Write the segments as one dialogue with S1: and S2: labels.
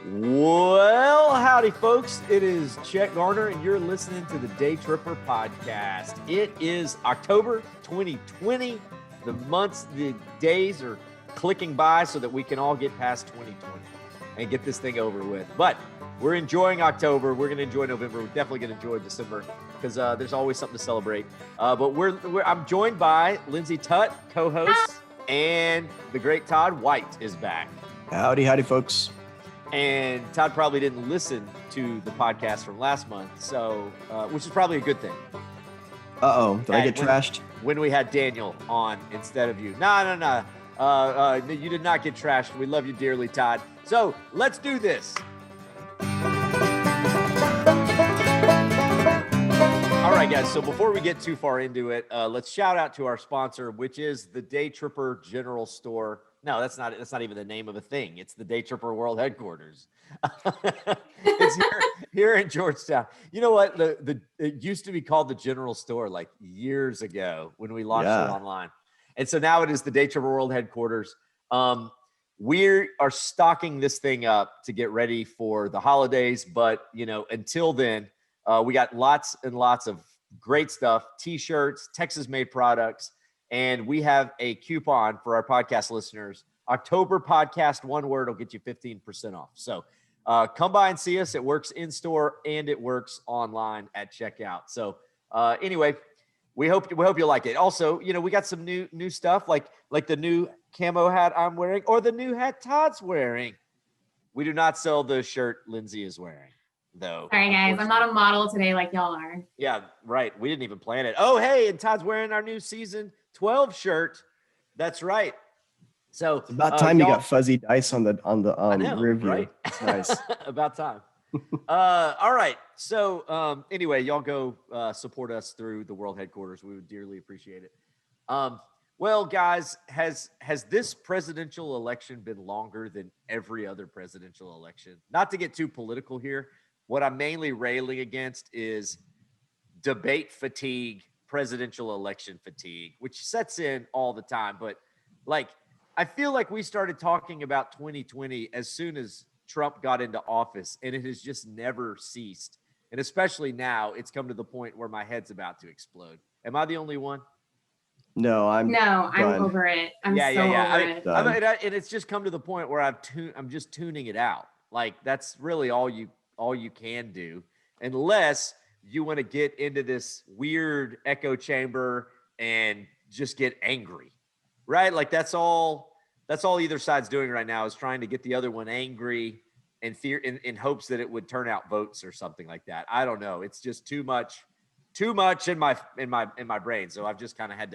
S1: Well, howdy, folks. It is Chet Garner, and you're listening to the Daytripper podcast. It is October 2020. The days are clicking by so that we can all get past 2020 and get this thing over with. But we're enjoying October. We're going to enjoy November. We're definitely going to enjoy December because there's always something to celebrate. But I'm joined by Lindsay Tutt, co-host, and the great Todd White is back.
S2: Howdy, folks.
S1: And Todd probably didn't listen to the podcast from last month, so which is probably a good thing.
S2: Did I get trashed?
S1: When we had Daniel on instead of you. No. You did not get trashed. We love you dearly, Todd. So let's do this. All right, guys. So before we get too far into it, let's shout out to our sponsor, which is the Daytripper General Store. No, that's not even the name of a thing. It's the Daytripper World Headquarters. It's here in Georgetown. You know what? It used to be called the General Store like years ago when we launched it online. And so now it is the Daytripper World Headquarters. We are stocking this thing up to get ready for the holidays. But, until then, we got lots and lots of great stuff, T-shirts, Texas-made products. And we have a coupon for our podcast listeners. October podcast, one word, will get you 15% off. So come by and see us. It works in store and it works online at checkout. So anyway, we hope you like it. Also, we got some new stuff like the new camo hat I'm wearing or the new hat Todd's wearing. We do not sell the shirt Lindsay is wearing, though.
S3: Sorry, guys. I'm not a model today like y'all are.
S1: Yeah, right. We didn't even plan it. Oh, hey, and Todd's wearing our new season 12 shirt. That's right. So
S2: it's about time you got fuzzy dice on the rear view.
S1: Right?
S2: It's nice.
S1: About time. All right. So anyway, y'all go support us through the world headquarters. We would dearly appreciate it. Well, guys, has this presidential election been longer than every other presidential election? Not to get too political here. What I'm mainly railing against is debate fatigue, presidential election fatigue, which sets in all the time. But I feel like we started talking about 2020 as soon as Trump got into office, and it has just never ceased. And especially now, it's come to the point where my head's about to explode. Am I the only one?
S2: No, I'm
S3: over it. I'm over it.
S1: And it's just come to the point where I'm just tuning it out. Like that's really all you can do, unless you want to get into this weird echo chamber and just get angry, right? Like that's all either side's doing right now is trying to get the other one angry and in hopes that it would turn out votes or something like that. I don't know. It's just too much in my brain. So I've just kind of had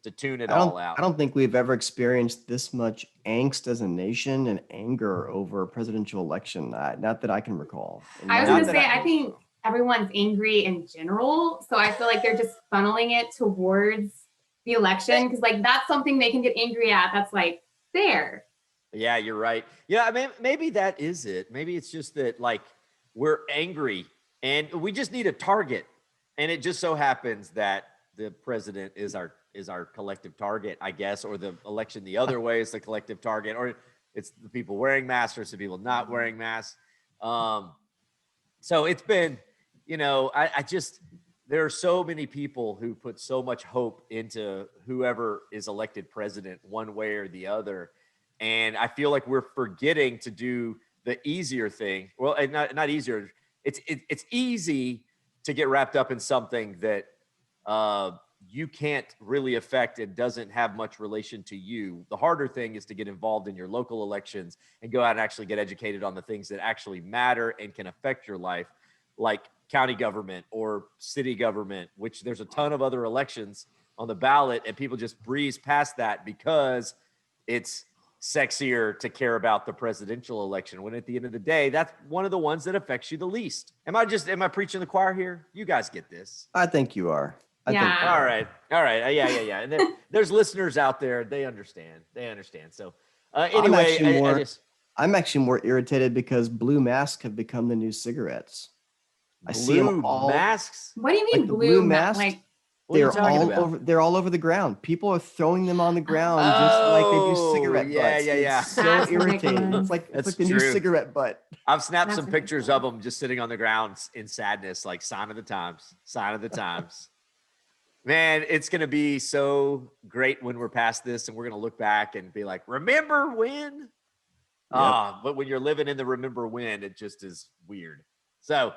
S1: to tune it all out.
S2: I don't think we've ever experienced this much angst as a nation and anger over a presidential election. Not that I can recall.
S3: I was going to say, I think everyone's angry in general. So I feel like they're just funneling it towards the election because that's something they can get angry at. That's there.
S1: Yeah, you're right. Yeah, I mean, maybe that is it. Maybe it's just that we're angry and we just need a target. And it just so happens that the president is our collective target, I guess, or the election the other way is the collective target, or it's the people wearing masks or the people not wearing masks. So it's been, there are so many people who put so much hope into whoever is elected president one way or the other. And I feel like we're forgetting to do the easier thing. Well, not easier. It's easy to get wrapped up in something that you can't really affect and doesn't have much relation to you. The harder thing is to get involved in your local elections and go out and actually get educated on the things that actually matter and can affect your life, like county government or city government, which there's a ton of other elections on the ballot and people just breeze past that because it's sexier to care about the presidential election, when at the end of the day, that's one of the ones that affects you the least. Am I preaching the choir here? You guys get this.
S2: I think you are.
S1: All right. Yeah. And there's listeners out there. They understand. So anyway,
S2: I'm actually more irritated because blue masks have become the new cigarettes. I see them all.
S1: Masks?
S3: What do you mean blue masks?
S1: What are you talking about?
S2: They're all over the ground. People are throwing them on the ground just like they do
S1: Oh,
S2: cigarette
S1: yeah,
S2: butts.
S1: yeah, yeah.
S2: It's so
S3: That's
S2: irritating.
S3: ridiculous.
S2: It's like
S1: That's
S2: the new
S1: true.
S2: cigarette butt.
S1: I've snapped
S3: That's
S1: some pictures of
S3: ridiculous.
S1: them just sitting on the ground in sadness, like sign of the times, sign of the times. Man, it's going to be so great when we're past this and we're going to look back and be like, remember when? But when you're living in the remember when, it just is weird. So,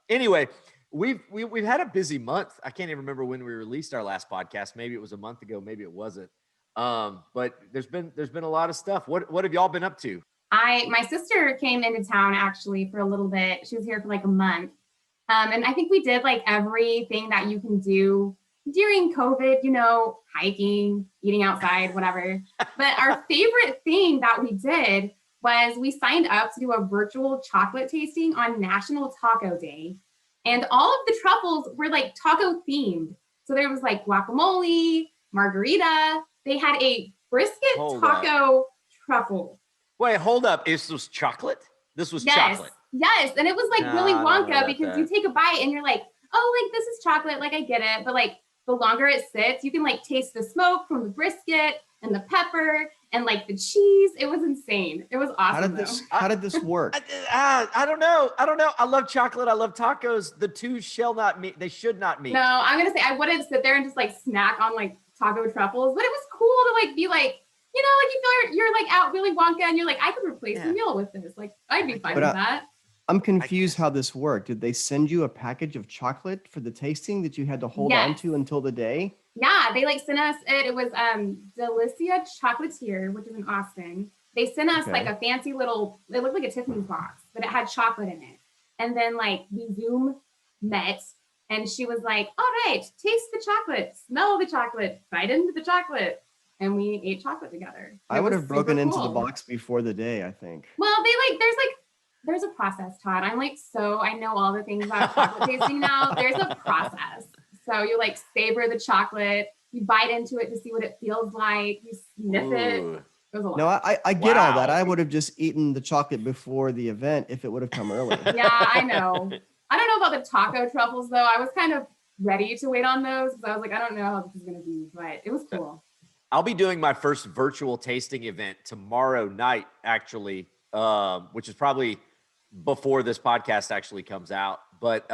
S1: anyway, we've had a busy month. I can't even remember when we released our last podcast. Maybe it was a month ago, maybe it wasn't. But there's been a lot of stuff. What have y'all been up to?
S3: My sister came into town actually for a little bit. She was here for like a month. And I think we did like everything that you can do during COVID, hiking, eating outside, whatever. But our favorite thing that we did was we signed up to do a virtual chocolate tasting on National Taco Day. And all of the truffles were like taco themed. So there was like guacamole, margarita. They had a brisket taco truffle.
S1: Wait, hold up. This was chocolate? This was chocolate.
S3: Yes. And it was like Willy Wonka because you take a bite and you're like, oh, like this is chocolate. Like I get it. But like the longer it sits, you can like taste the smoke from the brisket and the pepper and like the cheese. It was insane. It was awesome.
S2: How did this work?
S1: I don't know. I love chocolate. I love tacos. The two shall not meet. They should not meet.
S3: No, I'm going to say I wouldn't sit there and just like snack on like taco truffles, but it was cool to like be like, like you feel you're like out Willy Wonka and you're like, I could replace a meal with this. Like I'd be fine with that.
S2: I'm confused how this worked. Did they send you a package of chocolate for the tasting that you had to hold on to until the day?
S3: Yeah, they like sent us it. It was Delicia Chocolatier, which is in Austin. They sent us like a fancy little, it looked like a Tiffany's box, but it had chocolate in it. And then like we Zoom met and she was like, all right, taste the chocolate, smell the chocolate, bite into the chocolate. And we ate chocolate together.
S2: I would have broken into the box before the day, I think.
S3: Well, there's a process, Todd. I know all the things about chocolate tasting now. There's a process. So you like savor the chocolate, you bite into it to see what it feels like, you sniff it. It was a lot.
S2: No, I get all that. I would have just eaten the chocolate before the event if it would have come early.
S3: Yeah, I know. I don't know about the taco truffles though. I was kind of ready to wait on those because I was like, I don't know how this is going to be, but it was cool.
S1: I'll be doing my first virtual tasting event tomorrow night, actually, which is probably before this podcast actually comes out. But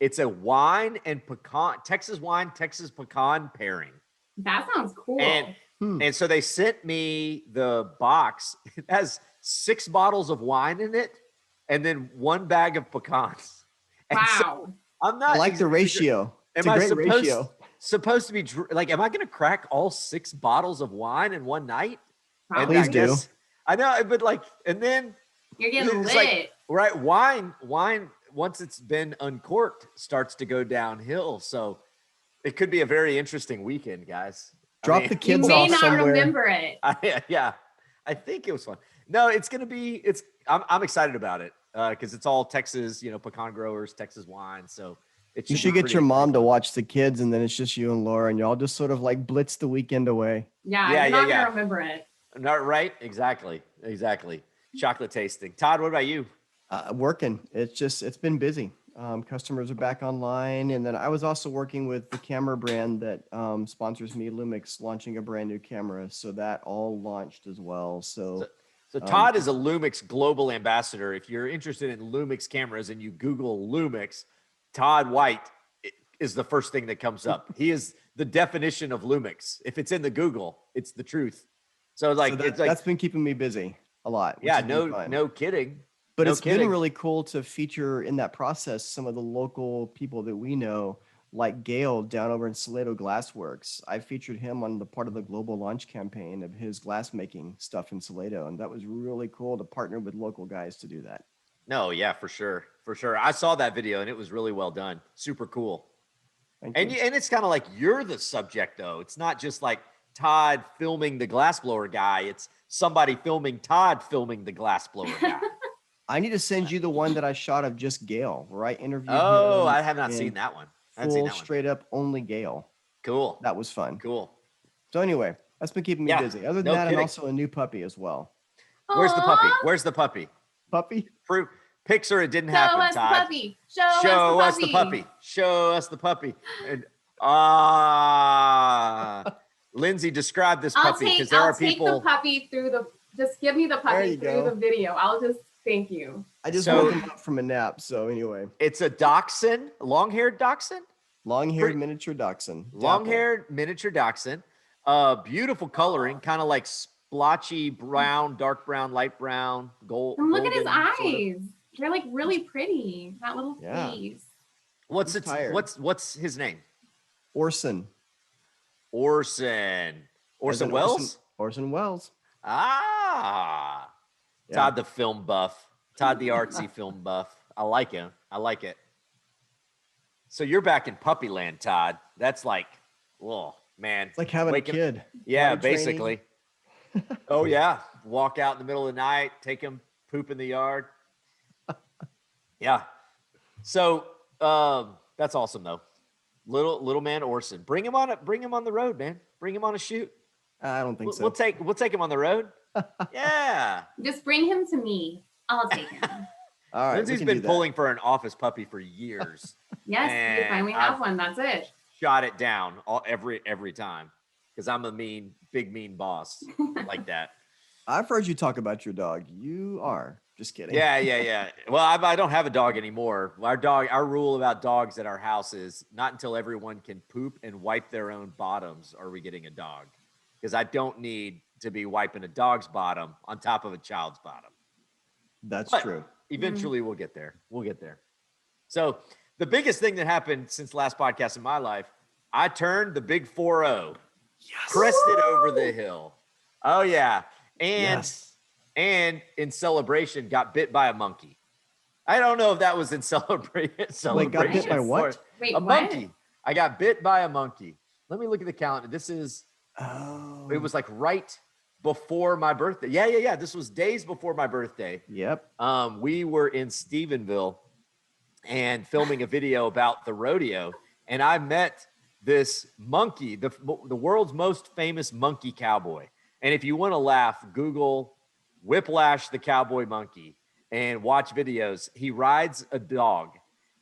S1: it's a wine and pecan, Texas wine, Texas pecan pairing.
S3: That sounds cool.
S1: And so they sent me the box. It has 6 bottles of wine in it and then 1 bag of pecans. And
S3: wow.
S1: So I'm not.
S2: I like the ratio. It's
S1: a
S2: great ratio.
S1: Supposed to be like, am I going to crack all 6 bottles of wine in one night?
S2: Please do.
S1: I know, but like, and then
S3: you're getting lit.
S1: Like, right. Wine, once it's been uncorked, starts to go downhill. So it could be a very interesting weekend, guys.
S2: Drop the kids
S3: off
S2: somewhere.
S3: You may not remember it.
S1: I think it was fun. No, it's going to be, I'm excited about it because it's all Texas, pecan growers, Texas wine. So
S2: you should get your mom to watch the kids, and then it's just you and Laura, and y'all just sort of like blitz the weekend away.
S3: Yeah, I'm not going to remember it.
S1: Not right. Exactly. Chocolate tasting. Todd, what about you?
S2: Working. It's been busy. Customers are back online. And then I was also working with the camera brand that sponsors me, Lumix, launching a brand new camera. So that all launched as well. So
S1: Todd is a Lumix global ambassador. If you're interested in Lumix cameras and you Google Lumix, Todd White is the first thing that comes up. He is the definition of Lumix. If it's in the Google, it's the truth. So that's
S2: been keeping me busy a lot.
S1: Yeah, no kidding.
S2: But it's been really cool to feature in that process some of the local people that we know, like Gail down over in Salado Glassworks. I featured him on the part of the global launch campaign of his glass making stuff in Salado. And that was really cool to partner with local guys to do that.
S1: No, yeah, for sure. I saw that video and it was really well done. Super cool. And it's kind of like you're the subject though. It's not just like Todd filming the glassblower guy. It's somebody filming Todd filming the glassblower guy.
S2: I need to send you the one that I shot of just Gail, where I interviewed him.
S1: Oh, I have not seen that one.
S2: Full straight up only Gail.
S1: Cool.
S2: That was fun.
S1: Cool.
S2: So anyway, that's been keeping me busy. Other than that, I'm also a new puppy as well.
S1: Where's the puppy? Where's the puppy?
S2: Puppy?
S1: Proof. Picture it didn't happen, Todd.
S3: Show us the puppy.
S1: Show us the puppy. And Lindsay, describe this puppy because there
S3: I'll
S1: are
S3: take
S1: people.
S3: the puppy through the. Just give me the
S2: There
S3: puppy
S2: you
S3: through
S2: go.
S3: the video. I'll just thank you.
S2: I just
S1: So-
S2: woke him up from a nap. So anyway,
S1: It's a dachshund, long-haired dachshund,
S2: long-haired
S1: Pretty-
S2: miniature dachshund. Dapple.
S1: long-haired miniature dachshund. Beautiful coloring, kind of like splotchy brown, dark brown, light brown, gold.
S3: And look at his
S1: golden
S3: eyes.
S1: sort of.
S3: They're like really pretty. That little
S2: Yeah.
S3: face.
S1: What's
S2: He's
S1: it?
S2: tired.
S1: What's his name?
S2: Orson.
S1: Orson.
S2: As
S1: Orson
S2: in
S1: Welles.
S2: Orson Welles.
S1: Ah.
S2: Yeah.
S1: Todd the film buff. Todd the artsy film buff. I like him. I like it. So you're back in puppy land, Todd. That's like, oh man.
S2: It's like having
S1: Waking-
S2: a kid.
S1: Yeah,
S2: Potty training.
S1: basically. Oh yeah. Walk out in the middle of the night, take him poop in the yard. Yeah. So that's awesome though. Little man Orson. Bring him on the road, man. Bring him on a shoot.
S2: I don't think so.
S1: We'll take him on the road. Yeah.
S3: Just bring him to me. I'll take him.
S2: All right. we
S1: Lindsay's
S2: can
S1: been
S2: do that.
S1: pulling for an office puppy for years.
S3: Yes,
S1: And
S3: we finally have one. That's it.
S1: Shot it down every time because I'm a big mean boss like that.
S2: I've heard you talk about your dog. You are. Just kidding.
S1: Yeah. Well, I don't have a dog anymore. Our rule about dogs at our house is not until everyone can poop and wipe their own bottoms are we getting a dog. Because I don't need to be wiping a dog's bottom on top of a child's bottom.
S2: That's
S1: But
S2: true.
S1: Eventually we'll get there. So the biggest thing that happened since last podcast in my life, I turned the big 4-0.
S2: Yes.
S1: Crested over the hill. Oh yeah.
S2: Yes.
S1: And in celebration, got bit by a monkey. I don't know if that was in celebration.
S2: Wait, got bit by what?
S3: Wait,
S1: A
S3: what?
S1: monkey. I got bit by a monkey. Let me look at the calendar. This is,
S2: Oh.
S1: it was like right before my birthday. Yeah. This was days before my birthday.
S2: Yep.
S1: We were in Stephenville and filming a video about the rodeo. And I met this monkey, the world's most famous monkey cowboy. And if you want to laugh, Google Whiplash the Cowboy Monkey and watch videos. He rides a dog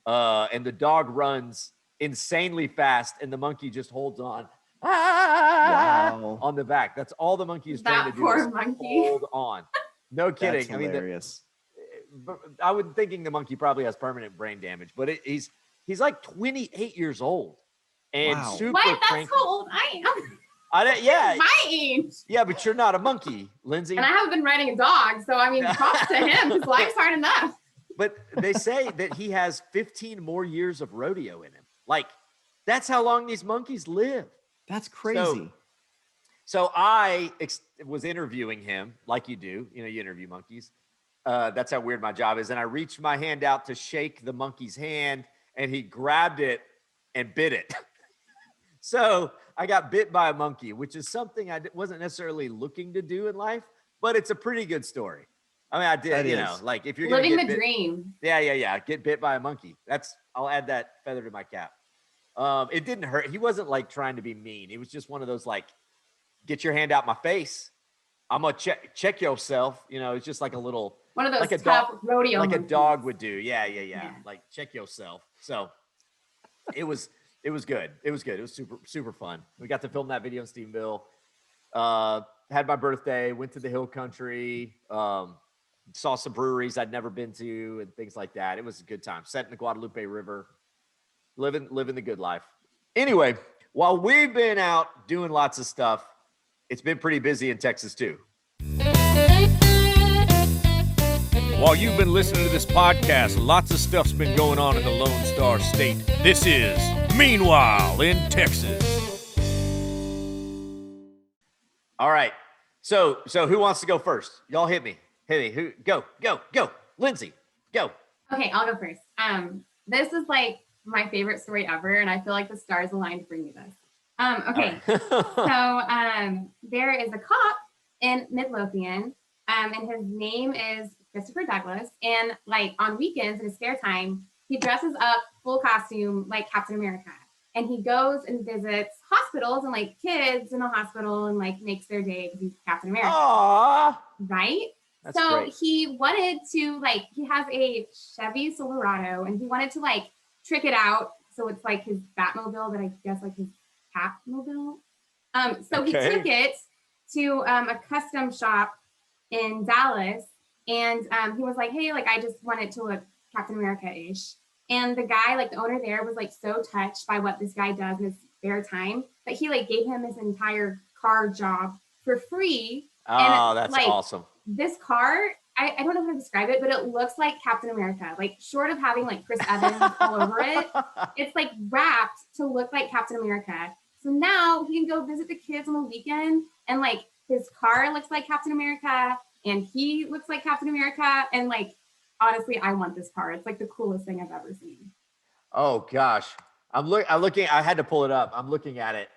S1: and the dog runs insanely fast and the monkey just holds on
S2: Wow.
S1: on the back. That's all the monkey is trying
S3: That
S1: to do
S3: poor
S1: is
S3: monkey.
S1: hold on. No kidding.
S2: That's
S1: I mean,
S2: hilarious.
S1: I was thinking the monkey probably has permanent brain damage, but he's like 28 years old and
S2: Wow.
S1: super
S3: What? That's
S1: cranky.
S3: how old I am.
S1: Yeah,
S3: My age.
S1: yeah, but you're not a monkey, Lindsay.
S3: And I haven't been riding a dog. So, I mean, props to him. His life's hard enough.
S1: But they say that he has 15 more years of rodeo in him. Like, that's how long these monkeys live.
S2: That's crazy.
S1: So I was interviewing him like you do. You know, you interview monkeys. That's how weird my job is. And I reached my hand out to shake the monkey's hand, and he grabbed it and bit it. So I got bit by a monkey, which is something I wasn't necessarily looking to do in life, but it's a pretty good story. I mean, I did,
S2: That
S1: you know,
S2: is.
S1: like if you're going to
S3: Living
S1: get
S3: the
S1: bit,
S3: dream.
S1: yeah. Get bit by a monkey. I'll add that feather to my cap. It didn't hurt. He wasn't like trying to be mean. It was just one of those like, get your hand out my face. I'm gonna check yourself. You know, it's just like a little,
S3: One of those
S1: like a
S3: tough rodeo
S1: like a
S3: monkeys.
S1: dog would do. Yeah.
S3: Yeah.
S1: Like check yourself. So it was good. It was good. It was super fun. We got to film that video in Stephenville. Had my birthday. Went to the Hill Country. Saw some breweries I'd never been to and things like that. It was a good time. Sat in the Guadalupe River. Living the good life. Anyway, while we've been out doing lots of stuff, it's been pretty busy in Texas too. While you've been listening to this podcast, lots of stuff's been going on in the Lone Star State. This is Meanwhile in Texas. All right. So who wants to go first? Y'all hit me. Who? Go. Lindsay, go.
S3: Okay, I'll go first. This is like my favorite story ever, and I feel like the stars aligned to bring me this. Okay, so there is a cop in Midlothian, and his name is Christopher Douglas. And like on weekends in his spare time, he dresses up full costume like Captain America, and he goes and visits hospitals and like kids in a hospital and like makes their day because he's Captain America,
S1: Aww.
S3: right?
S1: That's
S3: So
S1: great.
S3: he wanted to like, he has a Chevy Silverado and he wanted to like trick it out So it's like his Batmobile, but I guess like his Catmobile. So he
S1: Okay.
S3: took it to a custom shop in Dallas, and he was like, "Hey, like I just want it to look Captain America-ish." And the guy, like the owner there, was like so touched by what this guy does in his spare time that he like gave him his entire car job for free.
S1: Oh,
S3: And
S1: that's
S3: like
S1: awesome.
S3: this car, I don't know how to describe it, but it looks like Captain America. Like short of having like Chris Evans all over it, it's like wrapped to look like Captain America. So now he can go visit the kids on the weekend, and like his car looks like Captain America, and he looks like Captain America. And like, honestly, I want this car. It's like the coolest thing I've ever seen.
S1: Oh gosh, I'm looking. I had to pull it up. I'm looking at it.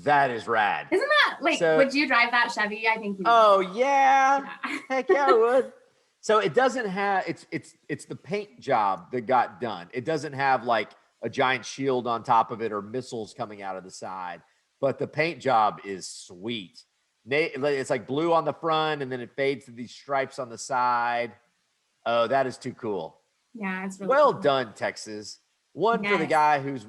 S1: That is rad.
S3: Isn't that like?
S1: So-
S3: would you drive that Chevy? I think you would.
S1: Oh yeah.
S3: Yeah.
S1: Heck yeah, I would. So it doesn't have it's the paint job that got done. It doesn't have like a giant shield on top of it or missiles coming out of the side, but the paint job is sweet. It's like blue on the front and then it fades to these stripes on the side. Oh, that is too cool.
S3: Yeah, it's really
S1: Well
S3: cool.
S1: done, Texas. One for the
S3: Yes.
S1: guy who's,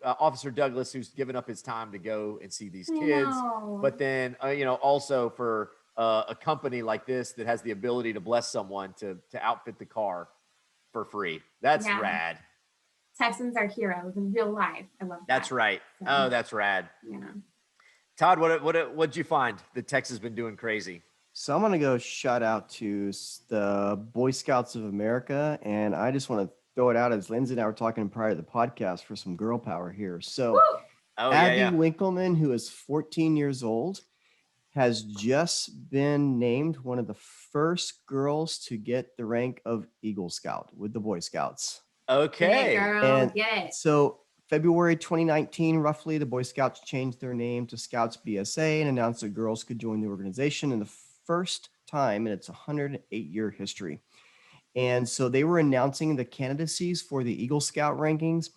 S1: Officer Douglas, who's given up his time to go and see these kids.
S3: No.
S1: But then, also for a company like this that has the ability to bless someone to outfit the car for free. That's
S3: Yeah.
S1: rad.
S3: Texans are heroes in real life. I love that.
S1: That's right.
S3: So,
S1: Oh, that's rad.
S3: yeah.
S1: Todd, what'd you find that Texas has been doing crazy?
S2: So I'm gonna go shout out to the Boy Scouts of America, and I just want to throw it out as Lindsay and I were talking prior to the podcast for some girl power here. So
S3: Woo!
S1: Oh,
S2: Abby
S1: yeah.
S2: Winkleman, who is 14 years old, has just been named one of the first girls to get the rank of Eagle Scout with the Boy Scouts.
S3: Get
S1: Okay.
S3: it, girl.
S2: And
S3: Get it.
S2: So February 2019, roughly, the Boy Scouts changed their name to Scouts BSA and announced that girls could join the organization in the first time in its 108-year history. And so they were announcing the candidacies for the Eagle Scout rankings.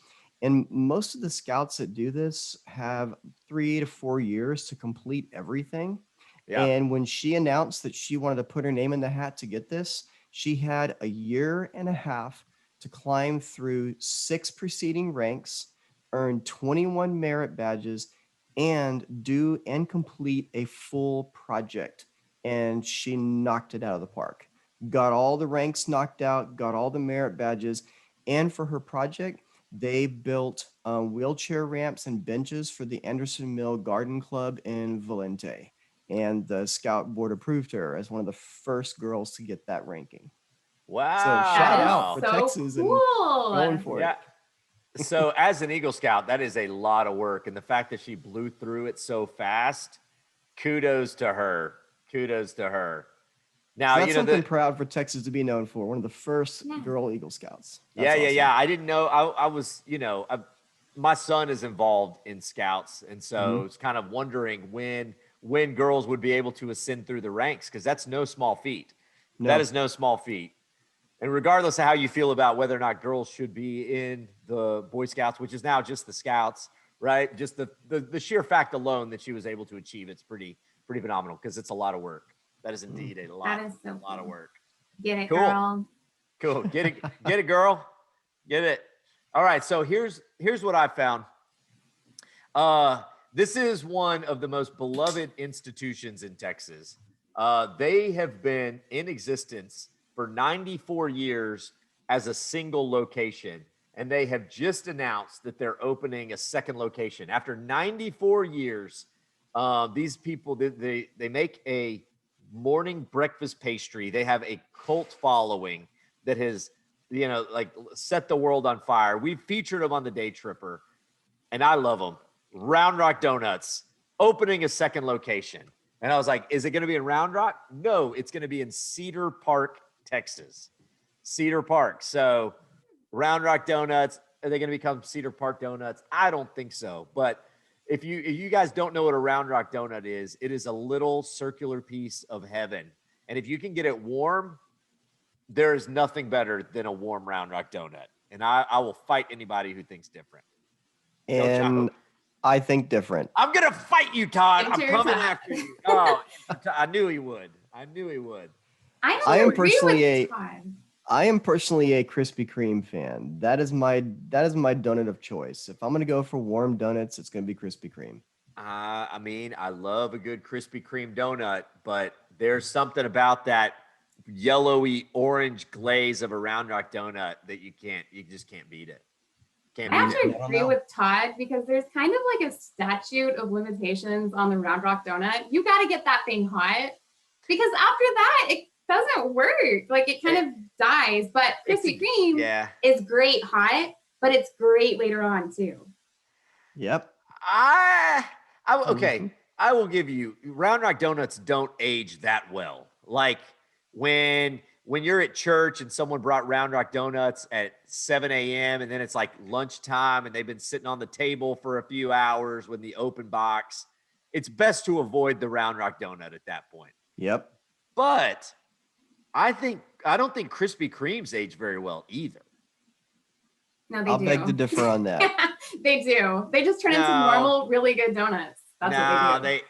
S2: And most of the scouts that do this have 3 to 4 years to complete everything.
S1: Yeah.
S2: And when she announced that she wanted to put her name in the hat to get this, she had a year and a half to climb through 6 preceding ranks, earn 21 merit badges, and do and complete a full project. And she knocked it out of the park. Got all the ranks knocked out, got all the merit badges. And for her project, they built wheelchair ramps and benches for the Anderson Mill Garden Club in Valente. And the Scout Board approved her as one of the first girls to get that ranking.
S1: Wow.
S2: So shout out for
S3: so
S2: Texas and
S3: cool.
S2: going for
S1: Yeah.
S2: it.
S1: So as an Eagle Scout, that is a lot of work. And the fact that she blew through it so fast, kudos to her. Kudos to her. Now,
S2: So that's something proud for Texas to be known for. One of the first girl Eagle Scouts. That's awesome.
S1: yeah. I didn't know. I was, my son is involved in Scouts. And so it's kind of wondering when girls would be able to ascend through the ranks, because that's no small feat.
S2: No.
S1: That is no small feat. And regardless of how you feel about whether or not girls should be in the Boy Scouts, which is now just the Scouts, right? Just the sheer fact alone that she was able to achieve, it's pretty phenomenal, because it's a lot of work. That is indeed a lot.
S3: That is so
S1: a lot of
S3: cool.
S1: work.
S3: Get it,
S1: Cool.
S3: girl.
S1: Cool. Get it, girl. Get it. All right. So here's what I found. This is one of the most beloved institutions in Texas. They have been in existence for 94 years as a single location, and they have just announced that they're opening a second location after 94 years. These people, they make a morning breakfast pastry. They have a cult following that has, set the world on fire. We've featured them on the Daytripper, and I love them. Round Rock Donuts opening a second location. And I was like, is it going to be in Round Rock? No, it's going to be in Cedar Park, Texas. Cedar Park. So Round Rock Donuts, are they going to become Cedar Park Donuts? I don't think so. But if you guys don't know what a Round Rock donut is, it is a little circular piece of heaven. And if you can get it warm, there is nothing better than a warm Round Rock donut. And I will fight anybody who thinks different.
S2: And I think different.
S1: I'm going to fight you, Todd. I'm
S3: Enter
S1: coming
S3: Todd.
S1: after you. Oh, I knew he would.
S2: I am personally I am personally a Krispy Kreme fan. That is my donut of choice. If I'm gonna go for warm donuts, it's gonna be Krispy Kreme.
S1: I mean, I love a good Krispy Kreme donut, but there's something about that yellowy orange glaze of a Round Rock donut that you just can't beat it. Can't
S3: I
S1: beat
S3: have
S1: it.
S3: to
S2: I don't
S3: agree
S2: know.
S3: with Todd because there's kind of like a statute of limitations on the Round Rock donut. You got to get that thing hot because after that, it doesn't work. Like it kind of dies. But Krispy Kreme
S1: Yeah.
S3: is great hot, but it's great later on too.
S2: Yep.
S1: Okay.
S2: Mhm.
S1: I will give you Round Rock donuts don't age that well. Like when you're at church and someone brought Round Rock donuts at 7 a.m. and then it's like lunchtime and they've been sitting on the table for a few hours with the open box, it's best to avoid the Round Rock donut at that point.
S2: Yep.
S1: But I don't think Krispy Kremes age very well either.
S3: No, they
S2: I'll
S3: do.
S2: beg to differ on that.
S3: They do. They just turn into
S1: No.
S3: normal, really good donuts. That's what they do.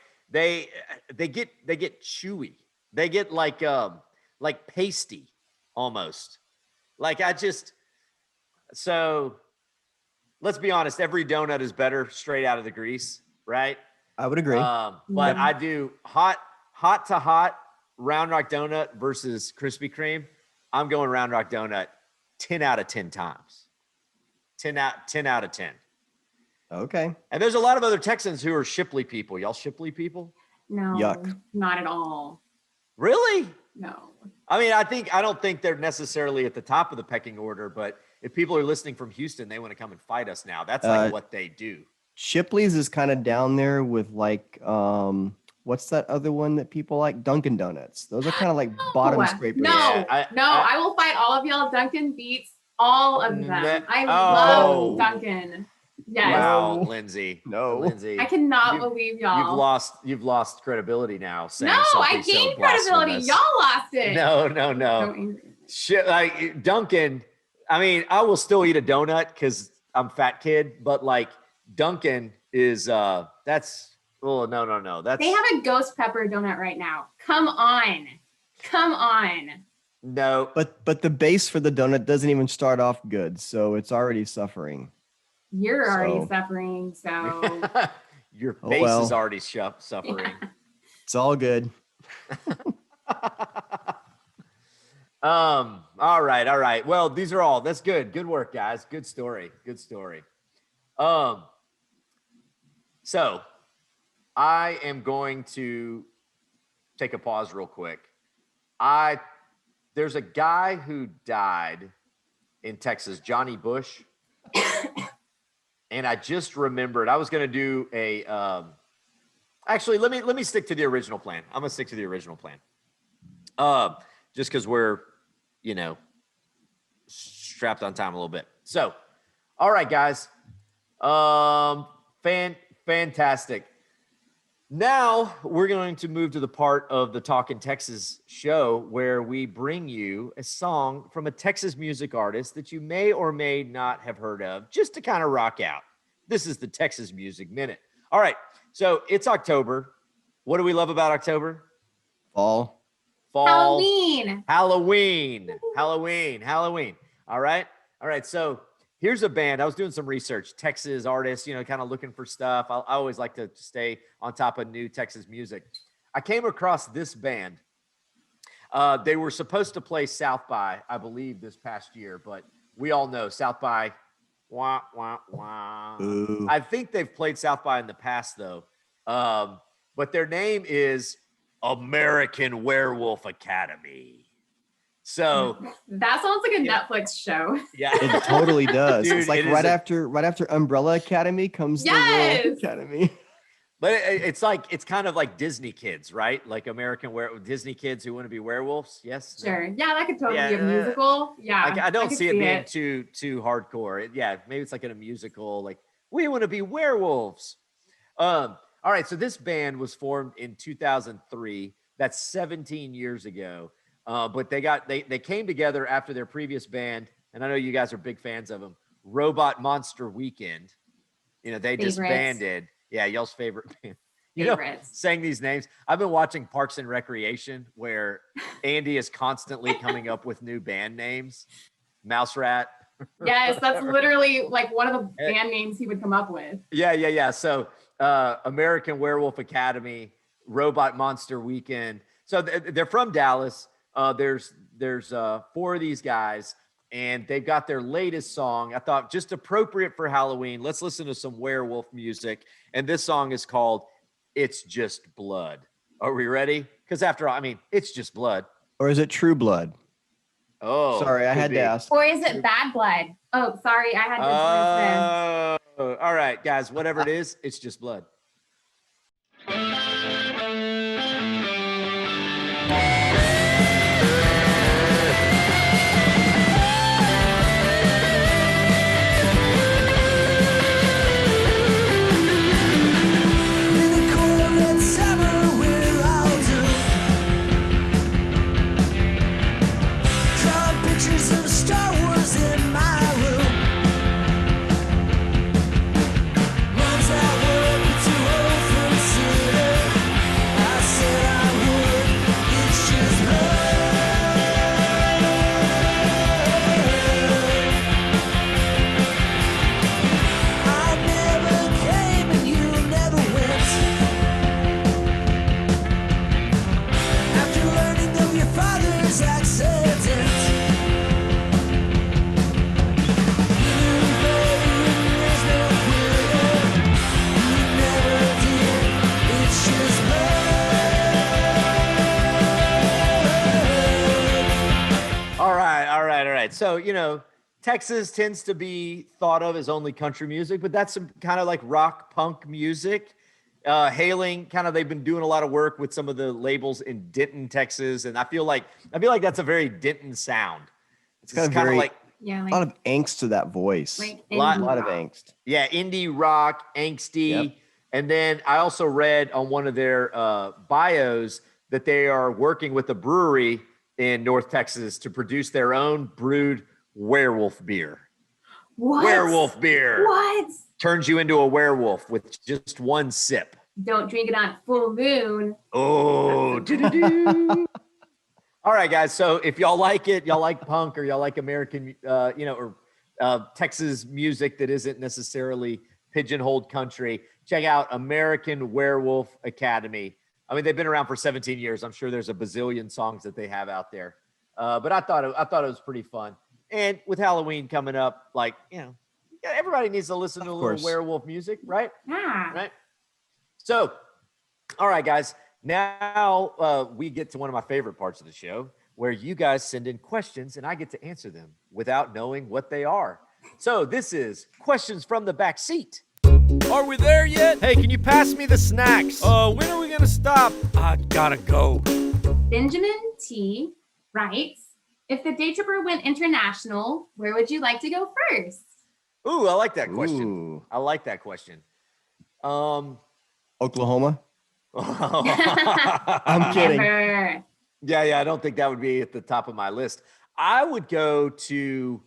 S1: They get chewy. They get like pasty almost. Like so let's be honest, every donut is better straight out of the grease, right?
S2: I would agree.
S1: But I do hot to hot Round Rock donut versus Krispy Kreme. I'm going Round Rock donut 10 out of 10 times. 10 out of 10.
S2: Okay.
S1: And there's a lot of other Texans who are Shipley people. Y'all Shipley people?
S3: No,
S2: Yuck.
S3: not at all.
S1: Really?
S3: No.
S1: I mean, I don't think they're necessarily at the top of the pecking order, but if people are listening from Houston, they want to come and fight us now. That's like what they do.
S2: Shipley's is kind of down there with like what's that other one that people like? Dunkin' Donuts. Those are kind of like bottom scrapers.
S3: No,
S1: Yeah,
S3: I will fight all of y'all. Dunkin' beats all of them. I
S1: Oh.
S3: love Dunkin'. Yes.
S1: Wow,
S2: No.
S1: Lindsay.
S2: No.
S1: Lindsay.
S3: I cannot
S1: You-
S3: believe y'all.
S1: You've lost credibility now. Saying
S3: No,
S1: something
S3: I
S1: so
S3: gained credibility.
S1: blasphemous.
S3: Y'all lost it.
S1: No.
S3: Don't angry.
S1: Shit, like Dunkin'. I mean, I will still eat a donut because I'm fat kid, but like Dunkin' is that's no. That's
S3: They have a ghost pepper donut right now. Come on.
S1: no.
S2: But the base for the donut doesn't even start off good, so it's already suffering.
S3: You're already
S2: So-
S3: suffering, so
S1: Your
S2: Oh,
S1: face
S2: well.
S1: is already suffering.
S2: It's all good.
S1: All right. Well, these are all. That's good. Good work, guys. Good story. So I am going to take a pause real quick. There's a guy who died in Texas, Johnny Bush. And I just remembered I was going to do a actually let me stick to the original plan. I'm going to stick to the original plan. Just cuz we're, strapped on time a little bit. So, all right, guys. Fantastic. Now we're going to move to the part of the Talkin' Texas show where we bring you a song from a Texas music artist that you may or may not have heard of, just to kind of rock out. This is the Texas Music Minute. All right, so it's October. What do we love about October?
S2: Fall.
S1: Fall.
S3: Halloween.
S1: Halloween. All right. So here's a band. I was doing some research, Texas artists, kind of looking for stuff. I always like to stay on top of new Texas music. I came across this band. They were supposed to play South by, I believe, this past year, but we all know South by, wah, wah, wah.
S2: Ooh.
S1: I think they've played South by in the past, though. But their name is American Werewolf Academy. So
S3: That sounds like a
S1: Yeah.
S3: Netflix show.
S1: yeah,
S2: It totally does.
S1: Dude,
S2: It's like
S1: it is
S2: right
S1: a-
S2: after Umbrella Academy comes the
S3: Yes!
S2: Werewolf Academy.
S1: but it's kind of like Disney kids, right? Like Disney kids who want to be werewolves. Yes. No?
S3: Sure. Yeah, that could totally be
S1: Yeah,
S3: a musical. Yeah.
S1: I don't
S3: could
S1: see it being too hardcore. Maybe it's like in a musical, like we want to be werewolves. All right, so this band was formed in 2003. That's 17 years ago. But they came together after their previous band, and I know you guys are big fans of them. Robot Monster Weekend. They
S3: Favorites.
S1: disbanded. Yeah, y'all's favorite band.
S3: favorites.
S1: saying these names. I've been watching Parks and Recreation, where Andy is constantly coming up with new band names. Mouse Rat.
S3: Yes, that's literally like one of the band names he would come up with.
S1: Yeah. So American Werewolf Academy, Robot Monster Weekend. So they're from Dallas. There's 4 of these guys, and they've got their latest song. I thought just appropriate for Halloween. Let's listen to some werewolf music. And this song is called It's Just Blood. Are we ready? Because after all, I mean, it's just blood.
S2: Or is it True Blood?
S1: Oh,
S2: sorry, I had to ask.
S3: Or is it Bad Blood? Oh, sorry, I had to.
S1: All right, guys, whatever it is, it's just blood. All right. So, Texas tends to be thought of as only country music, but that's some kind of like rock punk music. Hailing they've been doing a lot of work with some of the labels in Denton, Texas, and I feel like that's a very Denton sound. It's kind of like
S3: a
S2: lot of angst to that voice.
S3: Like
S2: a lot of angst.
S1: Yeah, indie rock, angsty.
S2: Yep.
S1: And then I also read on one of their bios that they are working with a brewery in North Texas to produce their own brewed werewolf beer.
S3: What?
S1: Werewolf beer.
S3: What?
S1: Turns you into a werewolf with just one sip.
S3: Don't drink it on full moon.
S1: Oh. All right, guys. So if y'all like it, y'all like punk, or y'all like American, or Texas music that isn't necessarily pigeonholed country, check out American Werewolf Academy. I mean, they've been around for 17 years. I'm sure there's a bazillion songs that they have out there. But I thought it was pretty fun. And with Halloween coming up, everybody needs to listen to a little werewolf music, right?
S3: Yeah.
S1: Right. So, all right, guys. Now we get to one of my favorite parts of the show, where you guys send in questions and I get to answer them without knowing what they are. So this is questions from the back seat.
S4: Are we there yet?
S1: Hey, can you pass me the snacks?
S4: When are we gonna stop? I gotta go.
S3: Benjamin T. writes, if the Daytripper went international, where would you like to go first?
S1: Ooh, I like that question.
S2: Ooh.
S1: I like that question.
S2: Oklahoma?
S3: I'm
S2: kidding.
S1: Yeah, I don't think that would be at the top of my list. I would go to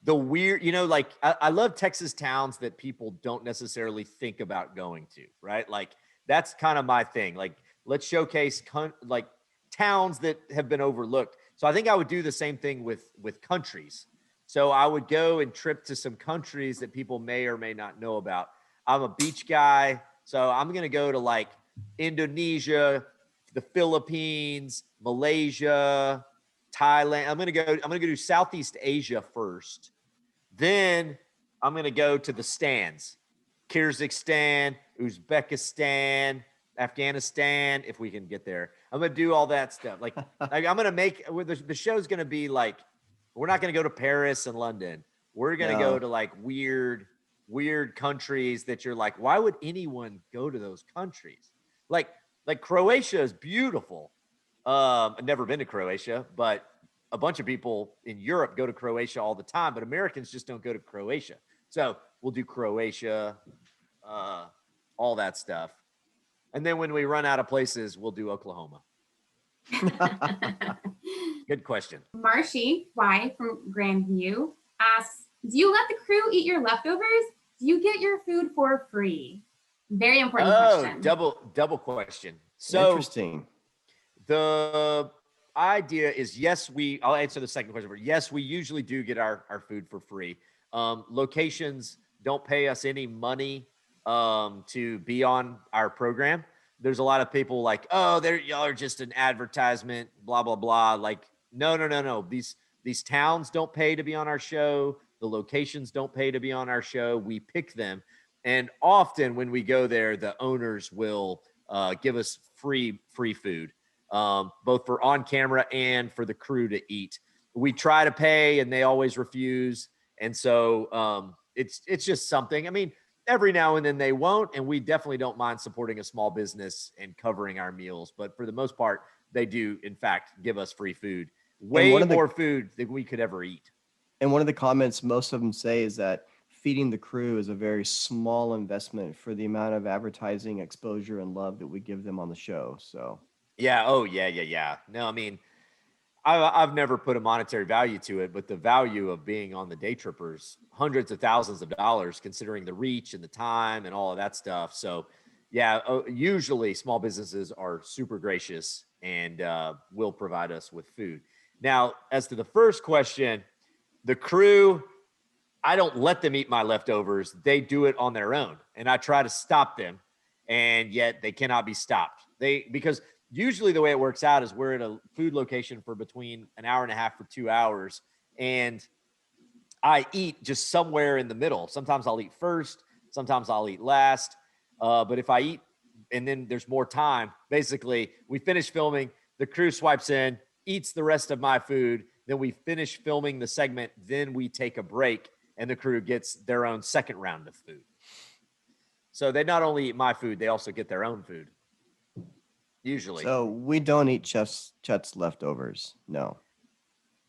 S1: the weird, I love Texas towns that people don't necessarily think about going to, right? Like, that's kind of my thing. Like, let's showcase towns that have been overlooked. So I think I would do the same thing with countries. So I would go and trip to some countries that people may or may not know about. I'm a beach guy, so I'm going to go to Indonesia, the Philippines, Malaysia, Thailand. I'm going to go to Southeast Asia first. Then I'm going to go to the stands. Kyrgyzstan, Uzbekistan, Afghanistan, if we can get there. I'm going to do all that stuff. I'm going to make the show's going to be we're not going to go to Paris and London. We're going to go to weird countries that you're like, why would anyone go to those countries? Like Croatia is beautiful. I've never been to Croatia, but a bunch of people in Europe go to Croatia all the time, but Americans just don't go to Croatia. So we'll do Croatia, all that stuff. And then when we run out of places, we'll do Oklahoma. Good question.
S3: Marshy Y from Grandview asks, do you let the crew eat your leftovers? Do you get your food for free? Very important
S1: Oh,
S3: question.
S1: double question. So
S2: Interesting.
S1: the idea is, yes, I'll answer the second question, but yes, we usually do get our food for free. Locations don't pay us any money to be on our program. There's a lot of people like, oh, y'all are just an advertisement, blah, blah, blah. Like, no. These towns don't pay to be on our show. The locations don't pay to be on our show. We pick them. And often when we go there, the owners will give us free food, both for on camera and for the crew to eat. We try to pay and they always refuse. And so it's just something. I mean, every now and then they won't, and we definitely don't mind supporting a small business and covering our meals. But for the most part, they do, in fact, give us free food. Way more food than we could ever eat.
S2: And one of the comments most of them say is that feeding the crew is a very small investment for the amount of advertising exposure and love that we give them on the show. So
S1: yeah. Oh, yeah. No, I mean, I've never put a monetary value to it, but the value of being on the Daytrippers, hundreds of thousands of dollars, considering the reach and the time and all of that stuff. So yeah, usually small businesses are super gracious and will provide us with food. Now, as to the first question, the crew, I don't let them eat my leftovers. They do it on their own, and I try to stop them, and yet they cannot be stopped. Because usually the way it works out is we're at a food location for between an hour and a half or 2 hours, and I eat just somewhere in the middle. Sometimes I'll eat first, sometimes I'll eat last. But if I eat and then there's more time, basically we finish filming, the crew swipes in, eats the rest of my food, then we finish filming the segment, then we take a break and the crew gets their own second round of food. So they not only eat my food, they also get their own food. Usually.
S2: So we don't eat Chet's leftovers. No.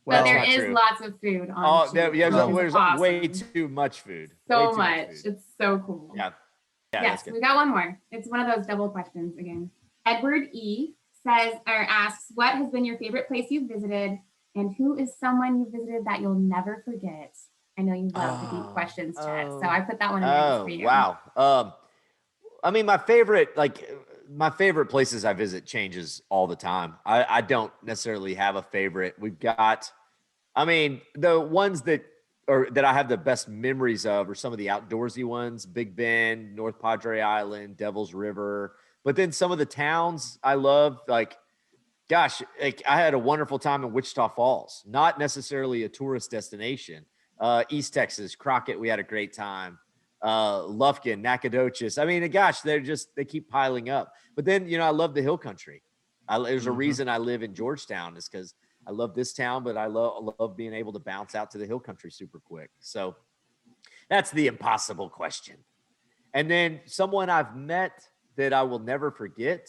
S3: Well, there
S1: that's
S3: is
S1: not true.
S3: lots of food on
S1: there's
S3: awesome.
S1: way too much food.
S3: So
S1: Way too
S3: much.
S1: food.
S3: It's so cool.
S1: Yeah.
S3: Yes, we got one more. It's one of those double questions again. Edward E. says or asks, what has been your favorite place you've visited, and who is someone you visited that you'll never forget? I know you love the deep questions, Chet, so I put that one in there for you.
S1: Wow. I mean, my favorite places I visit changes all the time. I don't necessarily have a favorite. We've got, I mean, the ones that I have the best memories of are some of the outdoorsy ones, Big Bend, North Padre Island, Devil's River. But then some of the towns I love, like I had a wonderful time in Wichita Falls, not necessarily a tourist destination. East Texas, Crockett, we had a great time. Lufkin, Nacogdoches. I mean, gosh, they keep piling up. But then, I love the hill country. There's a reason I live in Georgetown, is because I love this town, but I love being able to bounce out to the hill country super quick. So that's the impossible question. And then someone I've met that I will never forget.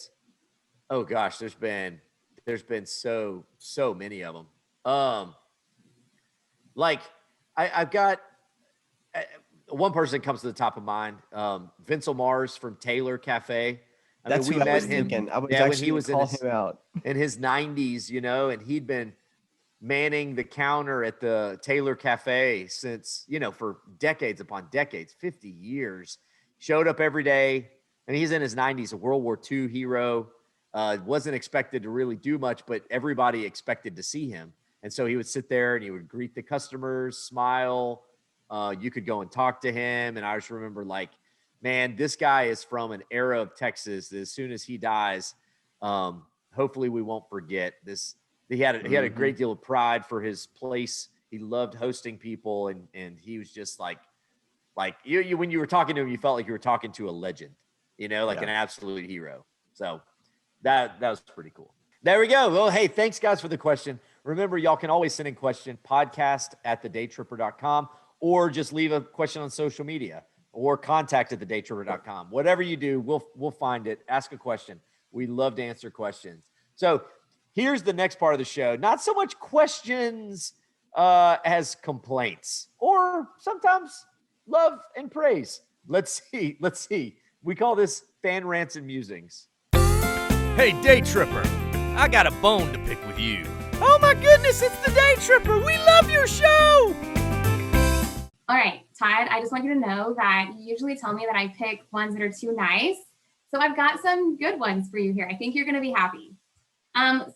S1: Oh gosh, there's been so many of them. I've got one person comes to the top of mind. Vincel Mars from Taylor Cafe.
S2: That's who I was thinking. I was actually when he was him out
S1: in his 90s, and he'd been manning the counter at the Taylor Cafe since, for decades upon decades, 50 years. Showed up every day. And he's in his 90s, a World War II hero. Wasn't expected to really do much, but everybody expected to see him. And so he would sit there and he would greet the customers, smile. You could go and talk to him. And I just remember, man, this guy is from an era of Texas that as soon as he dies, hopefully we won't forget this. He had a great deal of pride for his place. He loved hosting people. And he was just like you, when you were talking to him, you felt like you were talking to a legend, an absolute hero. So that was pretty cool. There we go. Well, hey, thanks guys for the question. Remember, y'all can always send in question, podcast@thedaytripper.com, or just leave a question on social media, or contact@thedaytripper.com. Whatever you do, we'll find it. Ask a question. We love to answer questions. So here's the next part of the show. Not so much questions as complaints, or sometimes love and praise. Let's see. We call this fan rants and musings.
S4: Hey, Daytripper, I got a bone to pick with you. Oh my goodness, it's the Daytripper. We love your show.
S3: All right, time said, I just want you to know that you usually tell me that I pick ones that are too nice. So I've got some good ones for you here. I think you're going to be happy.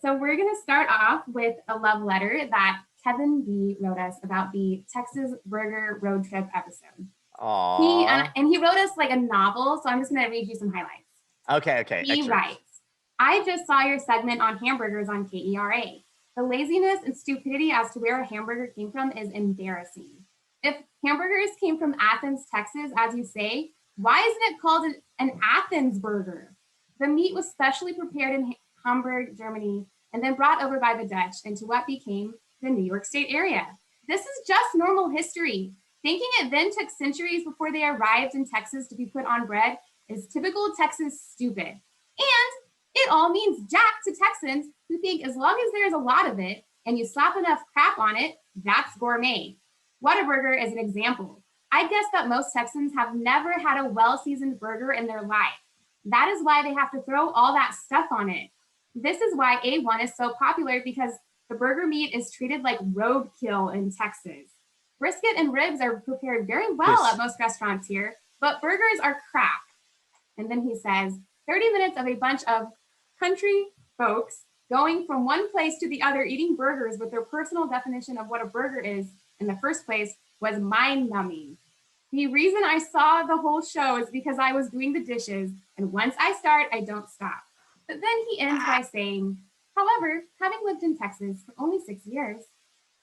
S3: So we're going to start off with a love letter that Kevin B wrote us about the Texas Burger Road Trip episode.
S1: Aww.
S3: He wrote us like a novel, so I'm just going to read you some highlights.
S1: Okay.
S3: He writes, I just saw your segment on hamburgers on KERA. The laziness and stupidity as to where a hamburger came from is embarrassing. If hamburgers came from Athens, Texas, as you say, why isn't it called an Athens burger? The meat was specially prepared in Hamburg, Germany, and then brought over by the Dutch into what became the New York State area. This is just normal history. Thinking it then took centuries before they arrived in Texas to be put on bread is typical Texas stupid. And it all means jack to Texans who think as long as there's a lot of it and you slap enough crap on it, that's gourmet. Whataburger is an example. I guess that most Texans have never had a well-seasoned burger in their life. That is why they have to throw all that stuff on it. This is why A1 is so popular, because the burger meat is treated like roadkill in Texas. Brisket and ribs are prepared very well at most restaurants here, but burgers are crap. And then he says, 30 minutes of a bunch of country folks going from one place to the other eating burgers with their personal definition of what a burger is in the first place was mind-numbing. The reason I saw the whole show is because I was doing the dishes, and once I start, I don't stop. But then he ends by saying, however, having lived in Texas for only 6 years,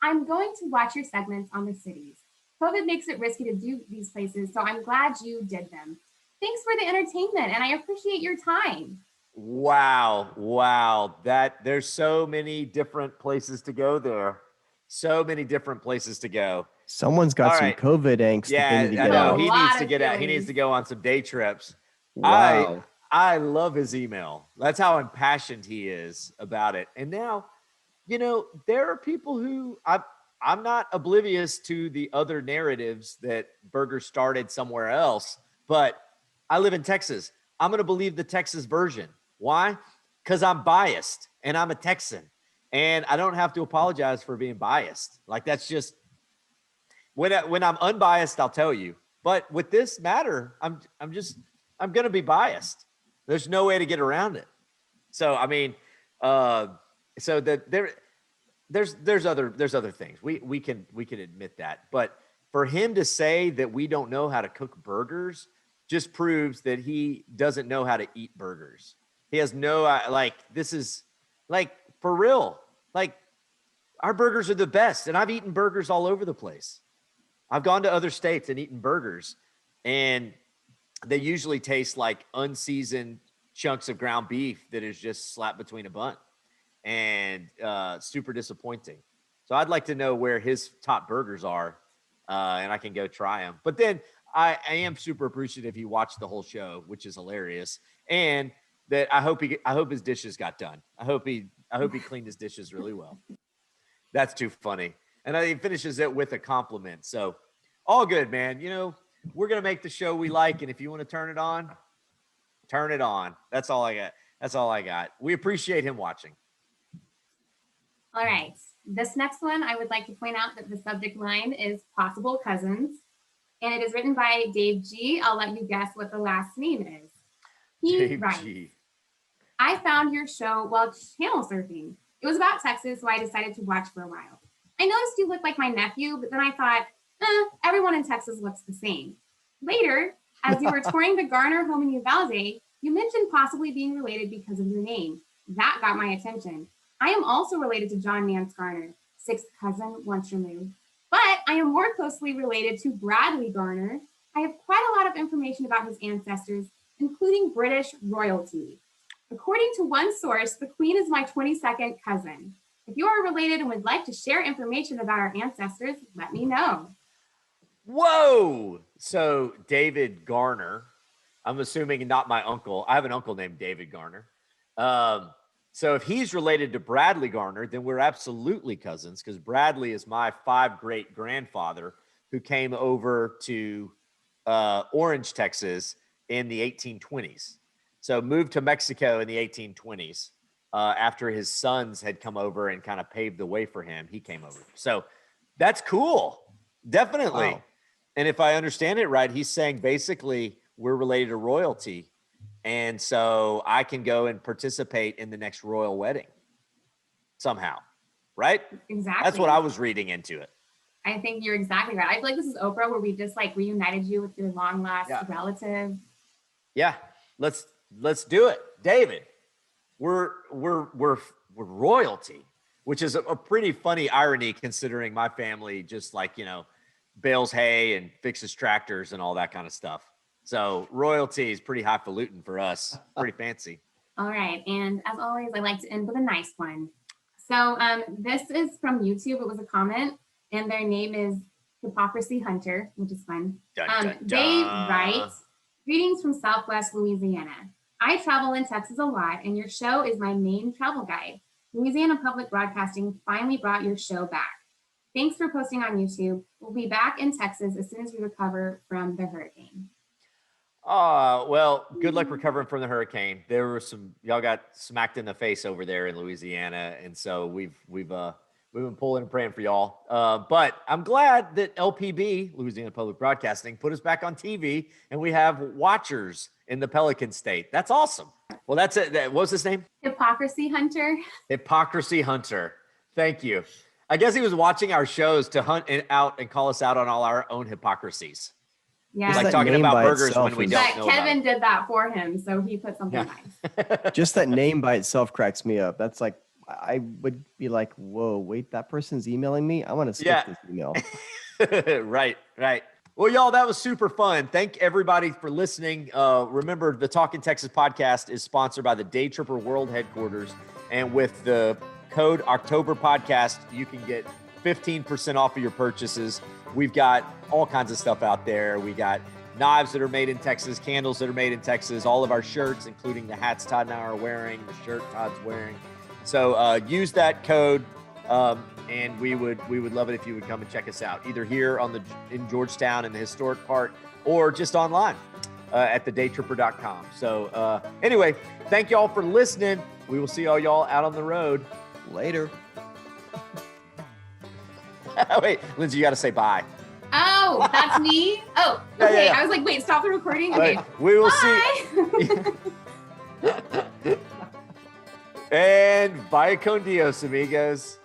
S3: I'm going to watch your segments on the cities. COVID makes it risky to do these places, so I'm glad you did them. Thanks for the entertainment, and I appreciate your time.
S1: Wow. There's so many different places to go there. So many different places to go.
S2: Someone's got
S1: All
S2: some
S1: right.
S2: COVID angst.
S1: Yeah,
S2: that they need to
S1: I
S2: get
S1: know.
S2: out.
S1: He
S3: lot
S1: needs to
S3: of
S1: get out. He
S3: feelings.
S1: needs to go on some day trips.
S2: Wow.
S1: I love his email. That's how impassioned he is about it. And now, there are people who I'm not oblivious to the other narratives that burger started somewhere else, but I live in Texas. I'm going to believe the Texas version. Why? Because I'm biased and I'm a Texan, and I don't have to apologize for being biased. Like, that's just when I'm unbiased, I'll tell you. But with this matter, I'm going to be biased. There's no way to get around it. So, I mean, so that there's other things. We can admit that. But for him to say that we don't know how to cook burgers just proves that he doesn't know how to eat burgers. He has no, this is for real. Like, our burgers are the best. And I've eaten burgers all over the place. I've gone to other states and eaten burgers, and they usually taste like unseasoned chunks of ground beef that is just slapped between a bun, and super disappointing. So I'd like to know where his top burgers are, and I can go try them. But then I am super appreciative he watched the whole show, which is hilarious, and that I hope his dishes got done. I hope he cleaned his dishes really well. That's too funny. And he finishes it with a compliment. So all good, man. We're going to make the show we like. And if you want to turn it on, turn it on. That's all I got. We appreciate him watching.
S3: All right. This next one, I would like to point out that the subject line is possible cousins, and it is written by Dave G. I'll let you guess what the last name is. He writes, I found your show while channel surfing. It was about Texas, so I decided to watch for a while. I noticed you look like my nephew, but then I thought, everyone in Texas looks the same. Later, as you were touring the Garner home in Uvalde, you mentioned possibly being related because of your name. That got my attention. I am also related to John Nance Garner, sixth cousin once removed, but I am more closely related to Bradley Garner. I have quite a lot of information about his ancestors, including British royalty. According to one source, the Queen is my 22nd cousin. If you are related and would like to share information about our ancestors, let me know.
S1: Whoa! So David Garner, I'm assuming not my uncle. I have an uncle named David Garner. So if he's related to Bradley Garner, then we're absolutely cousins, because Bradley is my 5 great grandfather who came over to Orange, Texas in the 1820s. So moved to Mexico in the 1820s. After his sons had come over and kind of paved the way for him, he came over. So that's cool. Definitely. And if I understand it right, he's saying basically we're related to royalty. And so I can go and participate in the next royal wedding somehow, right?
S3: Exactly.
S1: That's what I was reading into it.
S3: I think you're exactly right. I feel like this is Oprah, where we just like reunited you with your long lost relative.
S1: Yeah, let's do it, David. We're royalty, which is a pretty funny irony considering my family just like, you know, bales hay and fixes tractors and all that kind of stuff. So royalty is pretty highfalutin for us. Pretty fancy.
S3: All right. And as always, I like to end with a nice one. So this is from YouTube. It was a comment, and their name is Hypocrisy Hunter, which is fun.
S1: Dun, dun, dun.
S3: They write, greetings from Southwest Louisiana. I travel in Texas a lot, and your show is my main travel guide. Louisiana Public Broadcasting finally brought your show back. Thanks for posting on YouTube. We'll be back in Texas as soon as we recover from the hurricane.
S1: Well, good luck recovering from the hurricane. There were y'all got smacked in the face over there in Louisiana. And so we've been pulling and praying for y'all. But I'm glad that LPB, Louisiana Public Broadcasting, put us back on TV, and we have watchers in the Pelican State. That's awesome. Well, that's it. What was his name?
S3: Hypocrisy Hunter.
S1: Hypocrisy Hunter. Thank you. I guess he was watching our shows to hunt out and call us out on all our own hypocrisies.
S3: Yeah.
S1: It's like talking about burgers when we don't know
S3: Kevin
S1: about it.
S3: did that for him, so he put something nice.
S2: Just that name by itself cracks me up. That's like, I would be like, whoa, wait, that person's emailing me? I want to skip this email.
S1: Right. Well, y'all, that was super fun. Thank everybody for listening. Remember, the Talkin' Texas podcast is sponsored by the Daytripper World Headquarters. And with the code October Podcast, you can get 15% off of your purchases. We've got all kinds of stuff out there. We got knives that are made in Texas, candles that are made in Texas, all of our shirts, including the hats Todd and I are wearing, the shirt Todd's wearing. So use that code, and we would love it if you would come and check us out, either here in Georgetown in the historic part, or just online at thedaytripper.com. So anyway, thank y'all for listening. We will see all y'all out on the road.
S2: Later.
S1: Wait, Lindsay, you got to say bye.
S3: Oh, that's me? Oh, okay.
S1: Yeah.
S3: I was like, wait, stop the recording? Okay.
S1: We will
S3: Bye.
S1: see. And vaya con Dios, amigos.